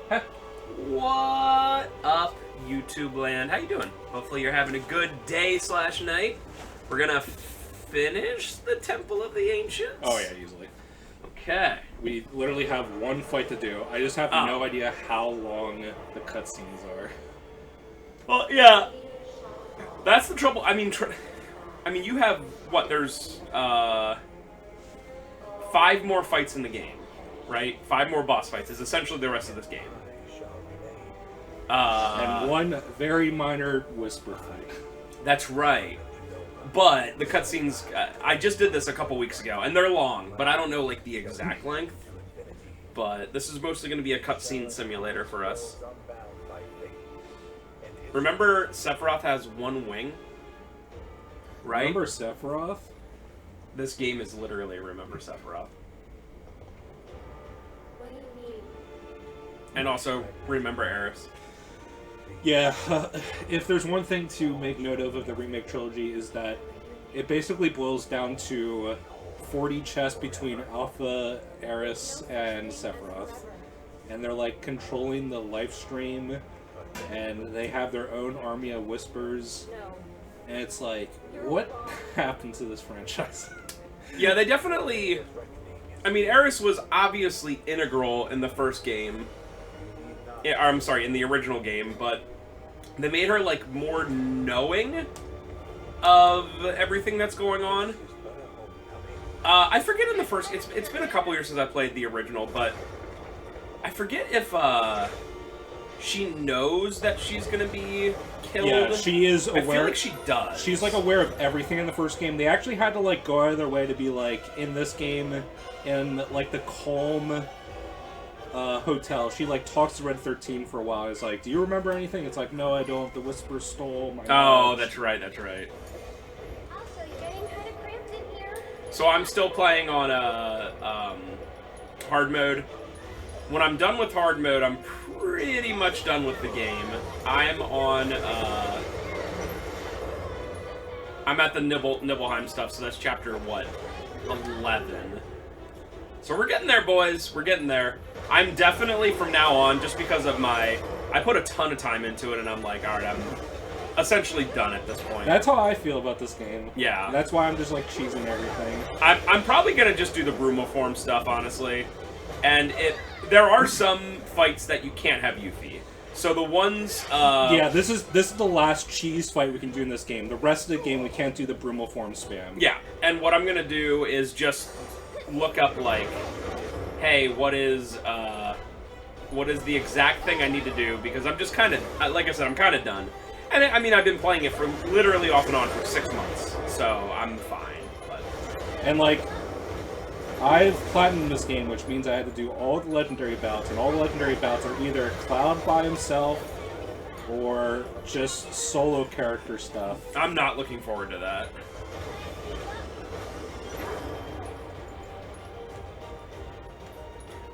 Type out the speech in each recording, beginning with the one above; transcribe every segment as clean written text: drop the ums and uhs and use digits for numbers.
What up, YouTube land? How you doing? Hopefully you're having a good day / night. We're gonna finish the Temple of the Ancients. Oh yeah, easily. Okay. We literally have one fight to do. I just have no idea how long the cutscenes are. Well, yeah. That's the trouble. I mean, you have what? There's 5 more fights in the game, right? 5 more boss fights is essentially the rest of this game. And one very minor whisper fight. That's right. But the cutscenes, I just did this a couple weeks ago, and they're long, but I don't know like the exact length. But this is mostly going to be a cutscene simulator for us. Remember, Sephiroth has 1 wing, right? Remember Sephiroth? This game is literally Remember Sephiroth. What do you mean? And also, Remember Aeris. Yeah, if there's one thing to make note of the remake trilogy is that it basically boils down to 40 chess between Alpha, Aeris, and Sephiroth. And they're like controlling the live stream, and they have their own army of whispers. And it's like, what happened to this franchise? Yeah, they definitely... I mean, Aeris was obviously integral in the first game. I'm sorry, in the original game, but they made her, like, more knowing of everything that's going on. I forget in the first... It's been a couple years since I played the original, but I forget if she knows that she's gonna be killed. Yeah, she is aware. I feel like she does. She's, like, aware of everything in the first game. They actually had to, like, go out of their way to be, like, in this game, in, like, the calm... hotel. She like talks to Red 13 for a while. It's like, do you remember anything? It's like, no, I don't. The whisper stole my knowledge. That's right. That's right. Also, you're getting kind of cramped in here. So I'm still playing on hard mode. When I'm done with hard mode, I'm pretty much done with the game. I'm on I'm at the Nibelheim stuff. So that's chapter what? 11. So we're getting there, boys. We're getting there. I'm definitely, from now on, just because of I put a ton of time into it, and I'm like, alright, I'm essentially done at this point. That's how I feel about this game. Yeah. That's why I'm just, like, cheesing everything. I'm probably going to just do the Brumoform stuff, honestly. And there are some fights that you can't have Yuffie. So the ones... yeah, this is the last cheese fight we can do in this game. The rest of the game, we can't do the Brumoform spam. Yeah, and what I'm going to do is just look up, like... hey, what is the exact thing I need to do? Because I'm just kind of, like I said, I'm kind of done. And I mean, I've been playing it for literally off and on for 6 months, so I'm fine. But... And like, I've platinumed this game, which means I had to do all the legendary bouts, and all the legendary bouts are either Cloud by himself or just solo character stuff. I'm not looking forward to that.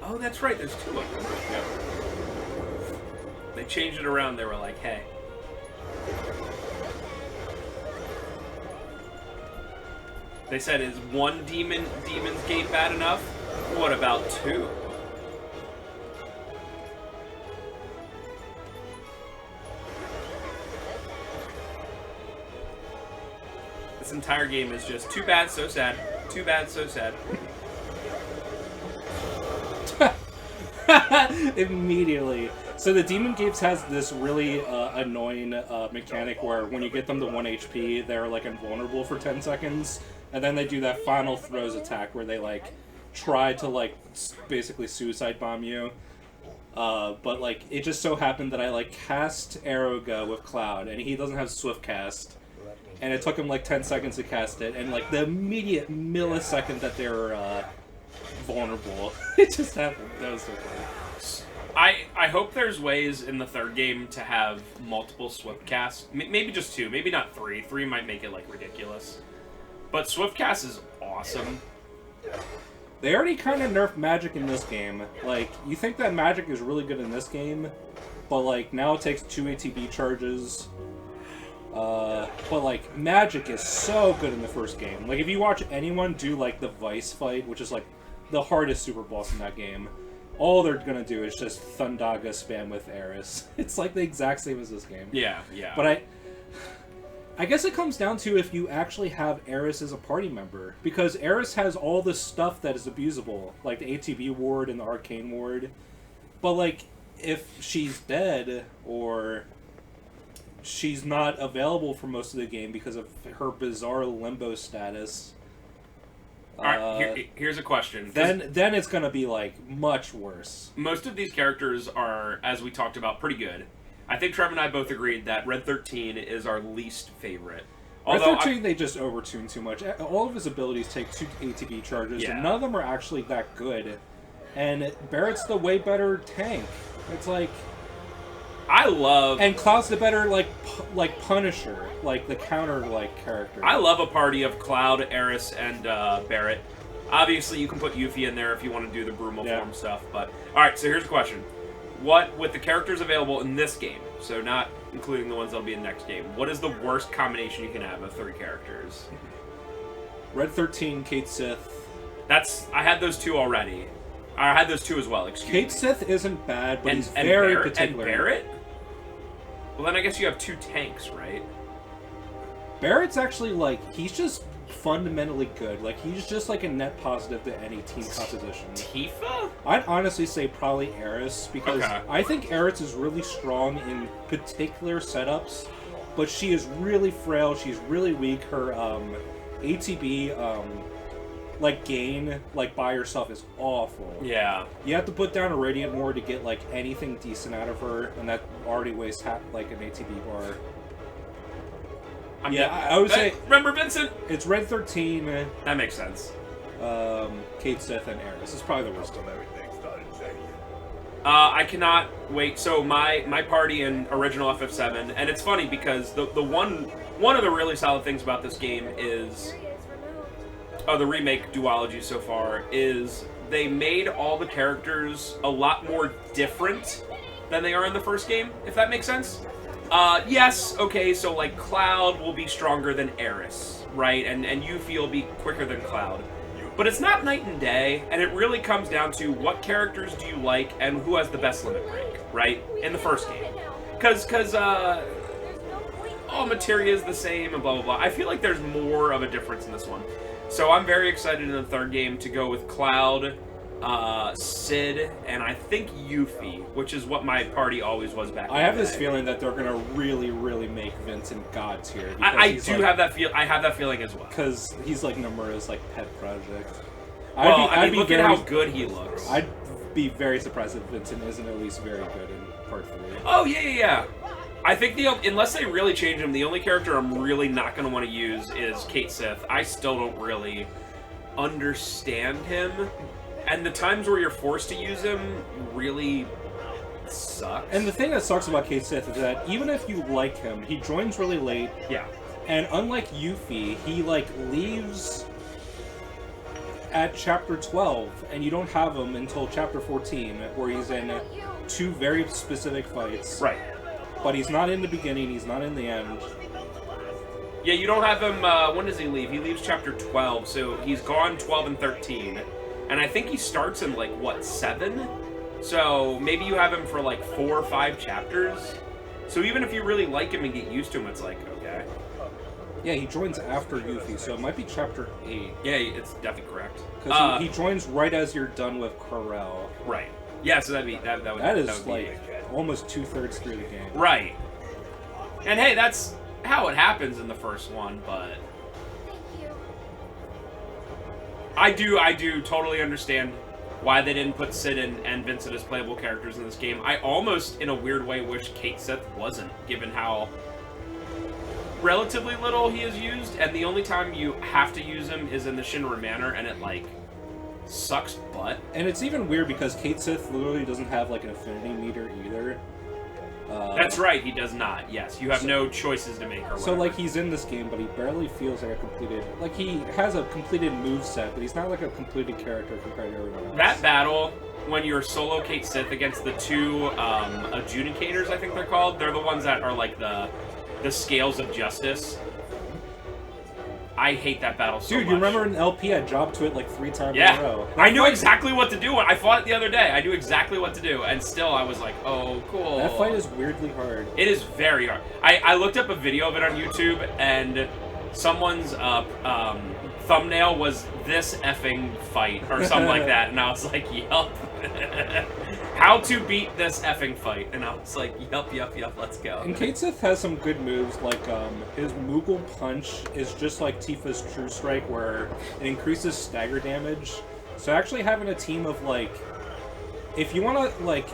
Oh, that's right, there's 2 of them. Yep. They changed it around, they were like, hey. They said, is 1 Demon's Gate bad enough? What about 2? This entire game is just too bad, so sad. Too bad, so sad. Immediately. So the Demon Gates has this really annoying mechanic where when you get them to 1 HP, they're like invulnerable for 10 seconds, and then they do that final throws attack where they like try to like basically suicide bomb you. But like it just so happened that I like cast Aeroga with Cloud, and he doesn't have Swift Cast, and it took him like 10 seconds to cast it, and like the immediate millisecond that they were vulnerable, it just happened. That was so funny. I hope there's ways in the 3rd game to have multiple Swift casts. Maybe just 2, maybe not 3. 3 might make it like ridiculous. But Swift cast is awesome. They already kind of nerfed magic in this game. Like, you think that magic is really good in this game, but like now it takes 2 ATB charges. But like magic is so good in the first game. Like if you watch anyone do like the Vice fight, which is like the hardest super boss in that game, all they're gonna do is just Thundaga spam with Eris. It's like the exact same as this game. Yeah, yeah. But I guess it comes down to if you actually have Eris as a party member. Because Eris has all the stuff that is abusable, like the ATB ward and the Arcane ward. But, like, if she's dead, or she's not available for most of the game because of her bizarre limbo status... Alright, here's a question. Then it's gonna be, like, much worse. Most of these characters are, as we talked about, pretty good. I think Trev and I both agreed that Red 13 is our least favorite. Red 13, they just overtune too much. All of his abilities take 2 ATB charges, and none of them are actually that good. And Barrett's the way better tank. It's like... I love... And Cloud's the better, like Punisher, like the counter, like, character. I love a party of Cloud, Eris, and Barrett. Obviously, you can put Yuffie in there if you want to do the Brumal form stuff, but... Alright, so here's the question. What, with the characters available in this game, so not including the ones that'll be in the next game, what is the worst combination you can have of 3 characters? Red 13, Kate Sith. I had those 2 already. I had those 2 as well, excuse me. Kate Sith isn't bad, but he's very particular. And Barrett? Well, then I guess you have 2 tanks, right? Barrett's actually, like, he's just fundamentally good. Like, he's just, like, a net positive to any team composition. Tifa? I'd honestly say probably Eris, because I think Eris is really strong in particular setups, but she is really frail, she's really weak. Her, ATB, like, gain, like, by herself is awful. Yeah. You have to put down a Radiant Ward to get, like, anything decent out of her, and that already wastes, like, an ATB bar. I would say... Remember Vincent? It's Red 13. That makes sense. Kate Sith and Eris. It's probably the worst of everything. I cannot wait. So my party in original FF7, and it's funny because the one of the really solid things about this game is... the remake duology so far, is they made all the characters a lot more different than they are in the first game, if that makes sense. Yes, okay, so, like, Cloud will be stronger than Eris, right? And Yuffie will be quicker than Cloud. But it's not night and day, and it really comes down to what characters do you like and who has the best limit break, right? In the first game. Because, all materia is the same and blah, blah, blah. I feel like there's more of a difference in this one. So I'm very excited in the third game to go with Cloud, Sid, and I think Yuffie, which is what my party always was back then. I have this feeling that they're gonna really, really make Vincent gods here. I have that feeling as well. Because he's like Nomura's like pet project. Look at how good he looks. I'd be very surprised if Vincent isn't at least very good in part 3. Oh yeah. I think unless they really change him, the only character I'm really not going to want to use is Kate Sith. I still don't really understand him, and the times where you're forced to use him really sucks. And the thing that sucks about Kate Sith is that even if you like him, he joins really late. Yeah. And unlike Yuffie, he like leaves at chapter 12, and you don't have him until chapter 14, where he's in 2 very specific fights. Right. But he's not in the beginning, he's not in the end. Yeah, you don't have him, when does he leave? He leaves chapter 12, so he's gone 12 and 13. And I think he starts in, like, what, 7? So maybe you have him for, like, 4 or 5 chapters. So even if you really like him and get used to him, it's like, okay. Yeah, he joins after Yuffie, so it might be chapter 8. Yeah, it's definitely correct. Because he joins right as you're done with Corel. Right. Yeah, so that would like be almost 2/3 through the game. Right. And hey, that's how it happens in the first one, but I do totally understand why they didn't put Sid and Vincent as playable characters in this game. I almost, in a weird way, wish Kate Sith wasn't, given how relatively little he is used, and the only time you have to use him is in the Shinra Manor, and it, like, sucks butt. And it's even weird because Kate Sith literally doesn't have, like, an affinity meter either. That's right, he does not, yes. You have no choices to make or whatever. So, like, he's in this game, but he barely feels like a completed... Like, he has a completed moveset, but he's not, like, a completed character compared to everyone else. That battle, when you're solo Kate Sith against the 2 adjudicators, I think they're called, they're the ones that are, like, the scales of justice. I hate that battle so much. Dude, you remember in LP I jobbed to it like 3 times in a Yeah, row. I knew exactly what to do. I fought it the other day. I knew exactly what to do, and still I was like, oh, cool. That fight is weirdly hard. It is very hard. I looked up a video of it on YouTube, and someone's thumbnail was this effing fight, or something like that, and I was like, yup. How to beat this effing fight, and I was like, yup, let's go. And Kate Sith has some good moves, like his Moogle Punch is just like Tifa's True Strike, where it increases stagger damage. So actually having a team of like, if you want to like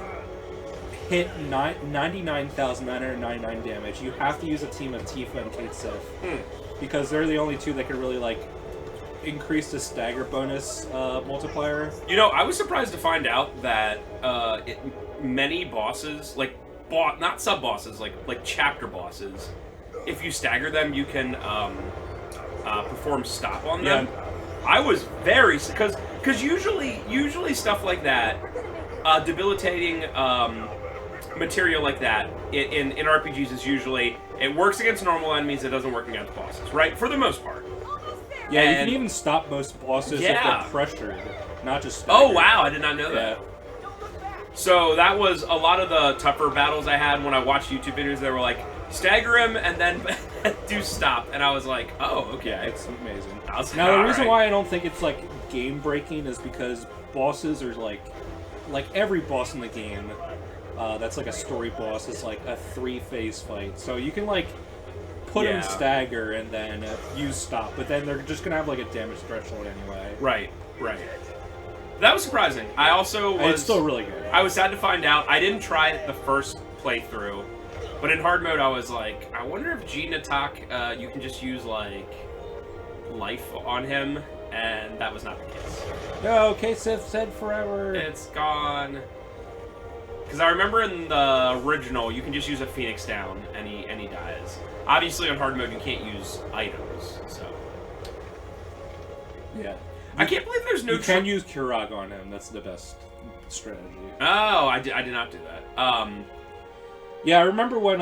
hit 99,999 damage, you have to use a team of Tifa and Kate Sith, because they're the only two that can really like increase the stagger bonus multiplier. You know, I was surprised to find out that many bosses, like not sub bosses, like chapter bosses, if you stagger them, you can perform stop on them. Yeah. I was very because usually stuff like that, debilitating material like that in RPGs is usually it works against normal enemies, it doesn't work against bosses, right? For the most part. Yeah, and you can even stop most bosses if they're pressured, not just staggered. Oh wow, I did not know that. So that was a lot of the tougher battles I had when I watched YouTube videos. They were like, stagger him and then do stop, and I was like, oh, okay. Yeah, it's amazing. I was like, Now, the reason right. why I don't think it's like game breaking is because bosses are like every boss in the game that's like a story boss is like a 3-phase fight. So you can like put them stagger and then use stop, but then they're just gonna have like a damage threshold anyway. Right. That was surprising. I also was... It's still really good. I was sad to find out. I didn't try it the first playthrough, but in hard mode I was like, I wonder if Gene attack, you can just use like life on him, and that was not the case. No, Kate Sith said forever. It's gone. Because I remember in the original, you can just use a Phoenix down, and he dies. Obviously, on hard mode, you can't use items, so... Yeah. I can't believe there's no... You can use Kurag on him. That's the best strategy. Oh, I did not do that. Yeah, I remember when,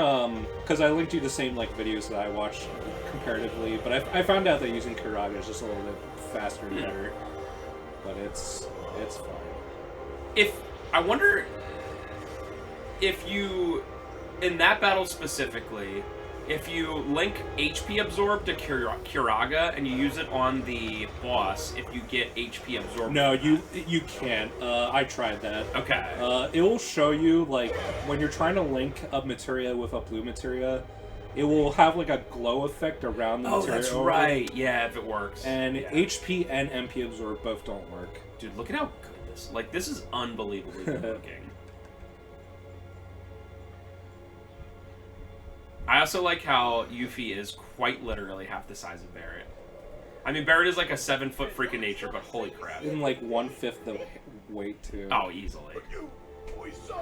because I linked you the same, like, videos that I watched comparatively, but I found out that using Kurag is just a little bit faster and better. But it's fine. I wonder if you, in that battle specifically, if you link HP Absorb to Kiraga and you use it on the boss, if you get HP Absorb... No, you can't. I tried that. Okay. It will show you, like, when you're trying to link a materia with a blue materia, it will have, like, a glow effect around the materia. Oh, that's right. Yeah, if it works. And HP and MP Absorb both don't work. Dude, look at how good this... Like, this is unbelievably good looking. I also like how Yuffie is quite literally half the size of Barrett. I mean, Barrett is like a 7-foot freak of nature, but holy crap. In like 1/5 the weight, too. Oh, easily.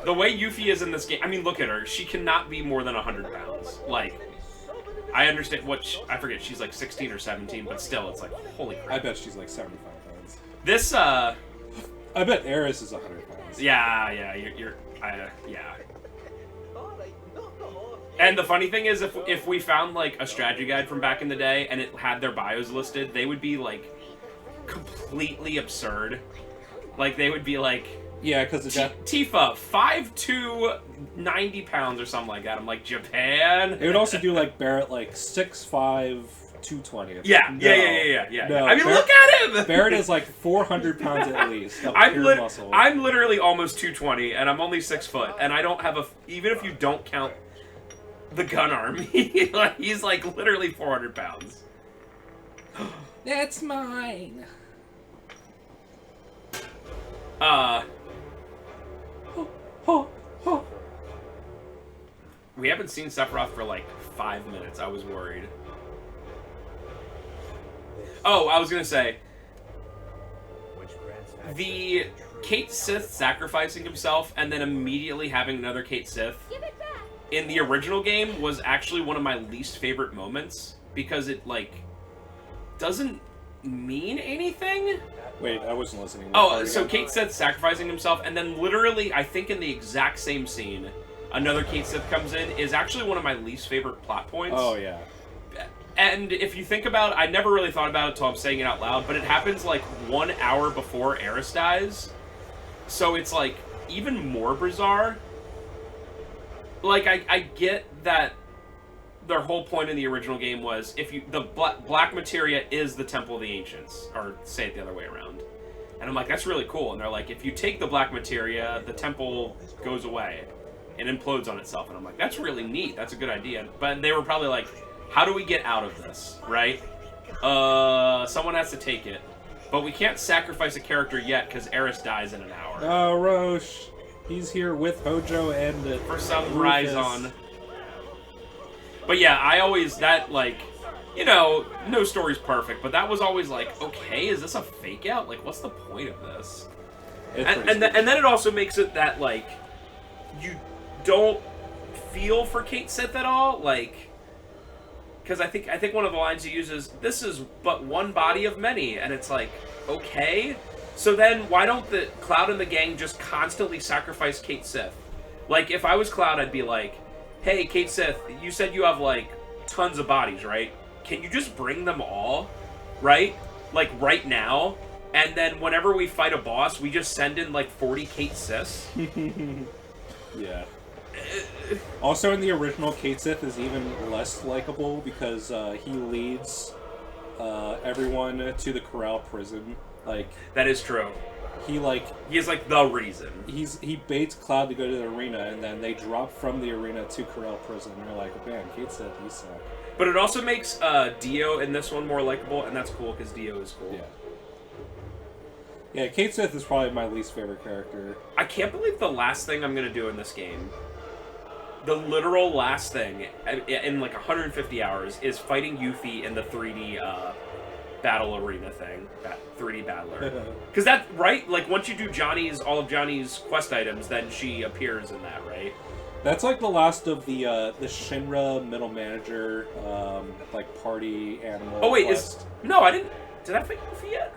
The way Yuffie is in this game, I mean, look at her. She cannot be more than 100 pounds. Like, I understand I forget, she's like 16 or 17, but still, it's like, holy crap. I bet she's like 75 pounds. This, I bet Eris is 100 pounds. Yeah, yeah. And the funny thing is, if we found, like, a strategy guide from back in the day and it had their bios listed, they would be, like, completely absurd. Like, they would be, like... Yeah, because Tifa, 5'2", 90 pounds or something like that. I'm like, Japan? It would also do, like, Barrett, like, 6'5", 220. Yeah. No, I mean, look at him! Barrett is, like, 400 pounds at least of I'm pure muscle. I'm literally almost 220, and I'm only 6 foot, and I don't have a... Even if you don't count the gun arm, he's, like, literally 400 pounds. That's mine! We haven't seen Sephiroth for like 5 minutes. I was worried. Oh, I was gonna say, the Kate Sith sacrificing himself and then immediately having another Kate Sith in the original game was actually one of my least favorite moments, because it, like, doesn't mean anything. Wait, I wasn't listening. Oh, so Kate Sith sacrificing himself, and then literally, I think in the exact same scene, another Kate Sith comes in, is actually one of my least favorite plot points. Oh, yeah. And if you think about it, I never really thought about it until I'm saying it out loud, but it happens like 1 hour before Eris dies. So it's like even more bizarre. Like, I get that their whole point in the original game was if you the black materia is the Temple of the Ancients, or say it the other way around. And I'm like, that's really cool. And they're like, if you take the black materia, the temple goes away and implodes on itself. And I'm like, that's really neat. That's a good idea. But they were probably like, how do we get out of this, right? Someone has to take it. But we can't sacrifice a character yet because Eris dies in an hour. Oh, Roche. He's here with Hojo and For some Rhizon. But yeah, I always, that, like, you know, no story's perfect, but that was always like, okay, is this a fake out? Like, what's the point of this? And then it also makes it that, like, you don't feel for Kate Sith at all, like, because I think one of the lines he uses, this is but one body of many, and it's like, okay, so then why don't the Cloud and the gang just constantly sacrifice Kate Sith? Like, if I was Cloud, I'd be like, hey, Kate Sith, you said you have, like, tons of bodies, right? Can you just bring them all, right? Like, right now? And then whenever we fight a boss, we just send in, like, 40 Kate Siths? Yeah. Also, in the original, Kate Sith is even less likable because he leads everyone to the Corral prison. Like, that is true. He is like the reason. He baits Cloud to go to the arena, and then they drop from the arena to Corral prison. And you're like, man, Kate Sith, you suck. But it also makes Dio in this one more likable, and that's cool because Dio is cool. Yeah. Yeah, Kate Sith is probably my least favorite character. I can't believe the last thing I'm gonna do in this game, the literal last thing in like 150 hours, is fighting Yuffie in the 3D battle arena thing, that 3D battler. Because that, right? Like, once you do all of Johnny's quest items, then she appears in that, right? That's like the last of the Shinra middle manager, like party animal. Oh wait, quest. no, I didn't. Did I fight Yuffie yet?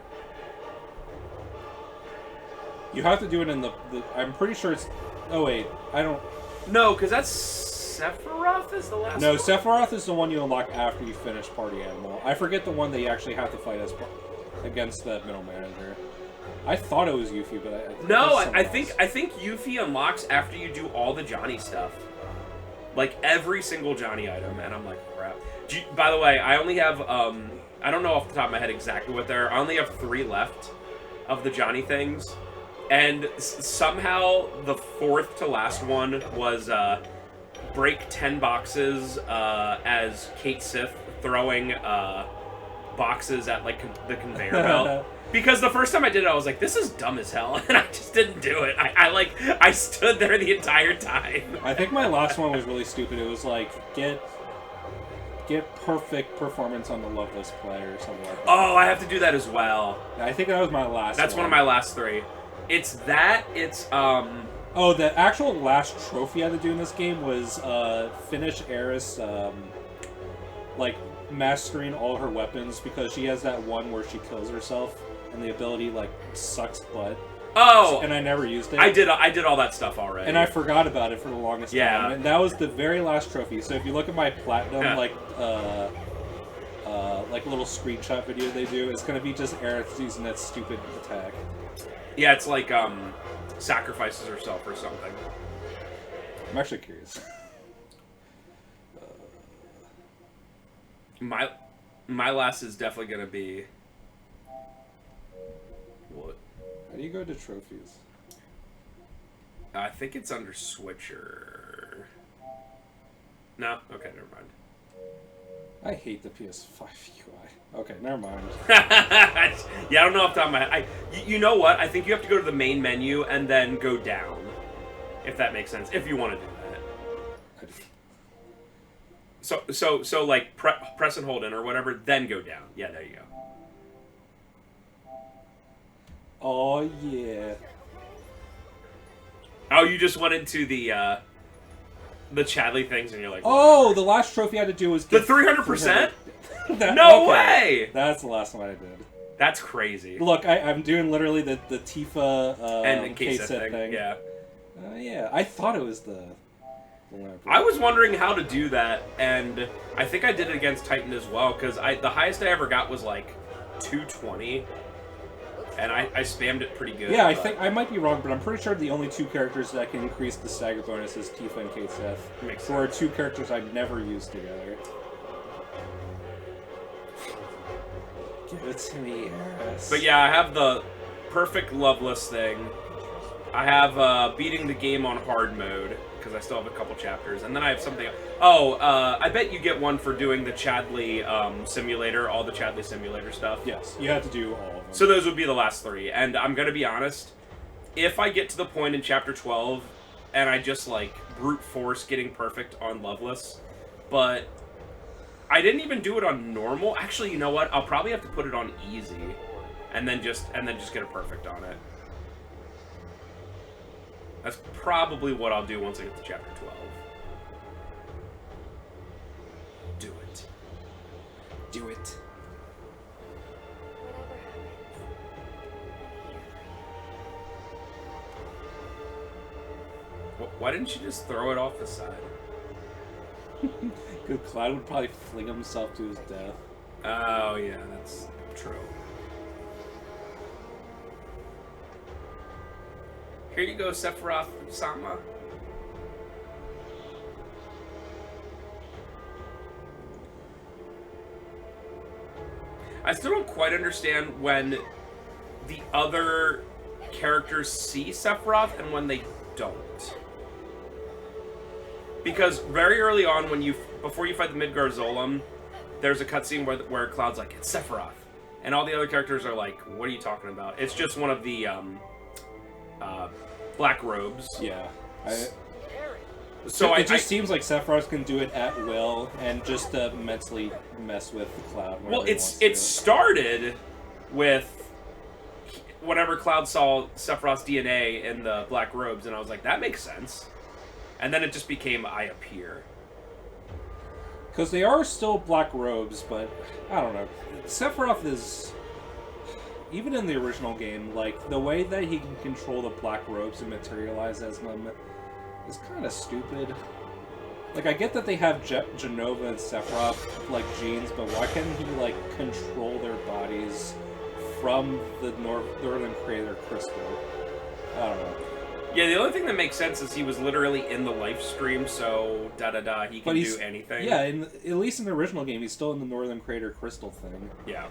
You have to do it in the I'm pretty sure it's. Oh wait, I don't. No, because that's Sephiroth is the last. No, one? Sephiroth is the one you unlock after you finish party animal. I forget the one that you actually have to fight against the middle manager. I thought it was Yuffie, but I think Yuffie unlocks after you do all the Johnny stuff, like every single Johnny item, and I'm like, crap. By the way, I only have I don't know off the top of my head exactly what they're. I only have 3 left of the Johnny things, and somehow the 4th to last one was break 10 boxes as Kate Sith throwing boxes at like the conveyor belt. Because the first time I did it, I was like, this is dumb as hell, and I just didn't do it. I stood there the entire time. I think my last one was really stupid. It was like, get perfect performance on the Loveless player or something like that. Oh, I have to do that as well. I think that was my last That's one of my last 3. It's that, it's, Oh, the actual last trophy I had to do in this game was finish Eris, like, mastering all her weapons, because she has that one where she kills herself, and the ability, like, sucks butt. Oh! And I never used it. I did all that stuff already. And I forgot about it for the longest time. And that was the very last trophy. So if you look at my platinum, like little screenshot video they do, it's gonna be just Eris using that stupid attack. Yeah, it's like, sacrifices herself or something. I'm actually curious. My last is definitely gonna be... What? How do you go to trophies? I think it's under Switcher. No? Okay, never mind. I hate the PS5 UI. Okay, never mind. Yeah, I don't know off the top of my head. You know what? I think you have to go to the main menu and then go down. If that makes sense. If you want to do that. So like, press and hold in or whatever, then go down. Yeah, there you go. Oh, yeah. Oh, you just went into the Chadley things and you're like... Oh, the last trophy I had to do was... The 300%? No No way! That's the last one I did. That's crazy. Look, I'm doing literally the Tifa and the Kate Sith Sith thing. Yeah. Yeah, I thought it was the lamp. I was wondering how to do that, and I think I did it against Titan as well, because the highest I ever got was like 220, and I spammed it pretty good. Yeah, I think I might be wrong, but I'm pretty sure the only two characters that can increase the stagger bonus is Tifa and Kate Seth. Makes who are sense. two characters I've never used together. Give it to me, Eris. But yeah, I have the perfect Loveless thing. I have beating the game on hard mode, because I still have a couple chapters. And then I have something... Oh, I bet you get one for doing the Chadley simulator, all the Chadley simulator stuff. Yes, you have to do all of them. So those would be the last three. And I'm going to be honest, if I get to the point in Chapter 12, and I just, like, brute force getting perfect on Loveless, but I didn't even do it on normal. Actually, you know what? I'll probably have to put it on easy, and then just get a perfect on it. That's probably what I'll do once I get to Chapter 12. Do it. Do it. Whatever happens, I'm here for you. Why didn't you just throw it off the side? Because Cloud would probably fling himself to his death. Oh, yeah, that's true. Here you go, Sephiroth-sama. I still don't quite understand when the other characters see Sephiroth and when they don't. Because very early on, before you fight the Midgar Zolom, there's a cutscene where Cloud's like, "It's Sephiroth," and all the other characters are like, "What are you talking about?" It's just one of the black robes. Yeah. So it just seems like Sephiroth can do it at will and just mentally mess with Cloud. Well, whenever he wants to. it started with whenever Cloud saw Sephiroth's DNA in the black robes, and I was like, that makes sense. And then it just became I appear. Because they are still black robes, but I don't know. Sephiroth is, even in the original game, like, the way that he can control the black robes and materialize as them is kind of stupid. Like, I get that they have Genova and Sephiroth, like, genes, but why can't he, like, control their bodies from the Northern Crater Crystal? I don't know. Yeah, the only thing that makes sense is he was literally in the live stream, so he can do anything. Yeah, at least in the original game, he's still in the Northern Crater Crystal thing. Yeah.